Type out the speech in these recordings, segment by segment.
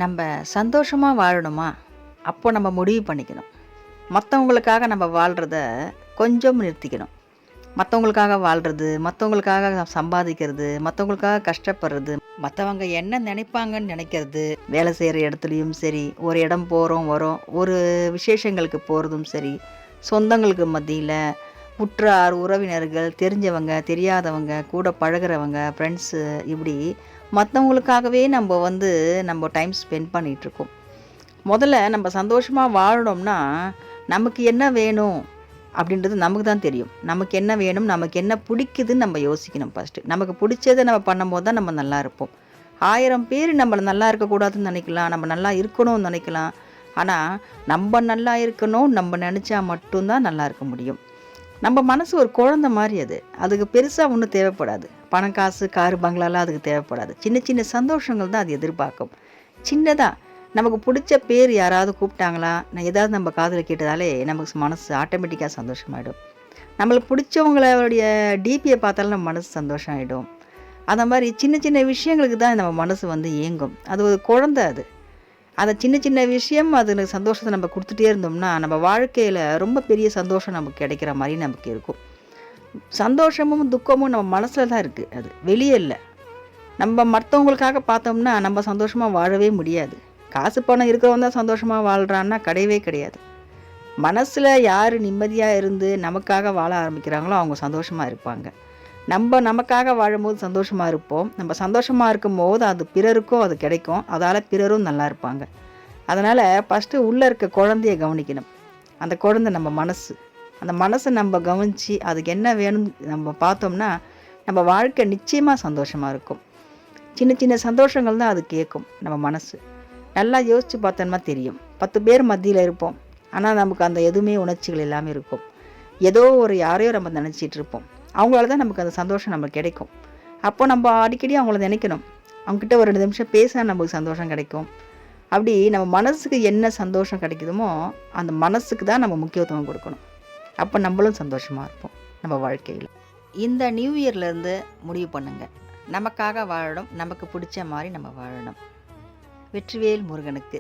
நம்ம சந்தோஷமாக வாழணுமா? அப்போ நம்ம முடிவு பண்ணிக்கணும். மற்றவங்களுக்காக நம்ம வாழ்கிறத கொஞ்சம் நிறுத்திக்கணும். மற்றவங்களுக்காக வாழ்கிறது, மற்றவங்களுக்காக சம்பாதிக்கிறது, மற்றவங்களுக்காக கஷ்டப்படுறது, மற்றவங்க என்ன நினைப்பாங்கன்னு நினைக்கிறது, வேலை செய்கிற இடத்துலையும் சரி, ஒரு இடம் போகிறோம் வரோம், ஒரு விசேஷங்களுக்கு போகிறதும் சரி, சொந்தங்களுக்கு மத்தியில், உற்றார் உறவினர்கள், தெரிஞ்சவங்க தெரியாதவங்க, கூட பழகிறவங்க, ஃப்ரெண்ட்ஸு, இப்படி மற்றவங்களுக்காகவே நம்ம டைம் ஸ்பெண்ட் பண்ணிகிட்ருக்கோம். முதல்ல நம்ம சந்தோஷமாக வாழணும்னா நமக்கு என்ன வேணும் அப்படின்றது நமக்கு தான் தெரியும். நமக்கு என்ன வேணும், நமக்கு என்ன பிடிக்குதுன்னு நம்ம யோசிக்கணும் ஃபஸ்ட்டு. நமக்கு பிடிச்சதை நம்ம பண்ணும்போது தான் நம்ம நல்லா இருப்போம். 1000 பேர் நம்மளை நல்லா இருக்கக்கூடாதுன்னு நினைக்கலாம், நம்ம நல்லா இருக்கணும்னு நினைக்கலாம். ஆனால் நம்ம நல்லா இருக்கணும் நம்ம நினச்சா மட்டும்தான் நல்லா இருக்க முடியும். நம்ம மனசு ஒரு குழந்தை மாதிரி அது. அதுக்கு பெருசாக ஒன்றும் தேவைப்படாது. பணம், காசு, காரு, பங்களாலாம் அதுக்கு தேவைப்படாது. சின்ன சின்ன சந்தோஷங்கள் தான் அது எதிர்பார்க்கும். சின்னதாக நமக்கு பிடிச்ச பேர் யாராவது கூப்பிட்டாங்களா, நான் ஏதாவது நம்ம காதில் கேட்டதாலே நமக்கு மனசு ஆட்டோமேட்டிக்காக சந்தோஷமாயிடும். நம்மளுக்கு பிடிச்சவங்களுடைய டிபியை பார்த்தாலும் நம்ம மனசு சந்தோஷம் ஆகிடும். அந்த மாதிரி சின்ன சின்ன விஷயங்களுக்கு தான் நம்ம மனசு ஏங்கும். அது ஒரு குழந்தை அது. அந்த சின்ன சின்ன விஷயம் அதில் சந்தோஷத்தை நம்ம கொடுத்துட்டே இருந்தோம்னா நம்ம வாழ்க்கையில் ரொம்ப பெரிய சந்தோஷம் நமக்கு கிடைக்கிற மாதிரி நமக்கு இருக்கும். சந்தோஷமும் துக்கமும் நம்ம மனசில் தான் இருக்குது, அது வெளியே இல்லை. நம்ம மற்றவங்களுக்காக பார்த்தோம்னா நம்ம சந்தோஷமாக வாழவே முடியாது. காசு பணம் இருக்கிறவங்க தான் சந்தோஷமாக வாழ்கிறான்னா கிடையவே கிடையாது. மனசில் யார் நிம்மதியாக இருந்து நமக்காக வாழ ஆரம்பிக்கிறாங்களோ அவங்க சந்தோஷமாக இருப்பாங்க. நமக்காக வாழும்போது சந்தோஷமாக இருப்போம். நம்ம சந்தோஷமாக இருக்கும்போது அது பிறருக்கும் அது கிடைக்கும். அதால் பிறரும் நல்லா இருப்பாங்க. அதனால் ஃபஸ்ட்டு உள்ளே இருக்க குழந்தைய கவனிக்கணும். அந்த குழந்தை நம்ம மனசு. அந்த மனசை நம்ம கவனித்து அதுக்கு என்ன வேணும்னு நம்ம பார்த்தோம்னா நம்ம வாழ்க்கை நிச்சயமாக சந்தோஷமாக இருக்கும். சின்ன சின்ன சந்தோஷங்கள் தான் அது கேட்கும். நம்ம மனசு நல்லா யோசித்து பார்த்தோம்னா தெரியும். 10 பேர் மத்தியில் இருப்போம், ஆனால் நமக்கு அந்த எதுவுமே உணர்ச்சிகள் எல்லாமே இருக்கும். ஏதோ ஒரு யாரையோ நம்ம நினச்சிட்டு இருப்போம். அவங்களால தான் நமக்கு அந்த சந்தோஷம் நமக்கு கிடைக்கும். அப்போ நம்ம அடிக்கடி அவங்கள நினைக்கணும். அவங்ககிட்ட ஒரு 2 நிமிஷம் பேச நமக்கு சந்தோஷம் கிடைக்கும். அப்படி நம்ம மனசுக்கு என்ன சந்தோஷம் கிடைக்குதுமோ அந்த மனசுக்கு தான் நம்ம முக்கியத்துவம் கொடுக்கணும். அப்போ நம்மளும் சந்தோஷமாக இருப்போம் நம்ம வாழ்க்கையில். இந்த நியூ இயர்லேருந்து முடிவு பண்ணுங்கள். நமக்காக வாழணும், நமக்கு பிடிச்ச மாதிரி நம்ம வாழணும். வெற்றிவேல் முருகனுக்கு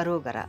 அரோகரா.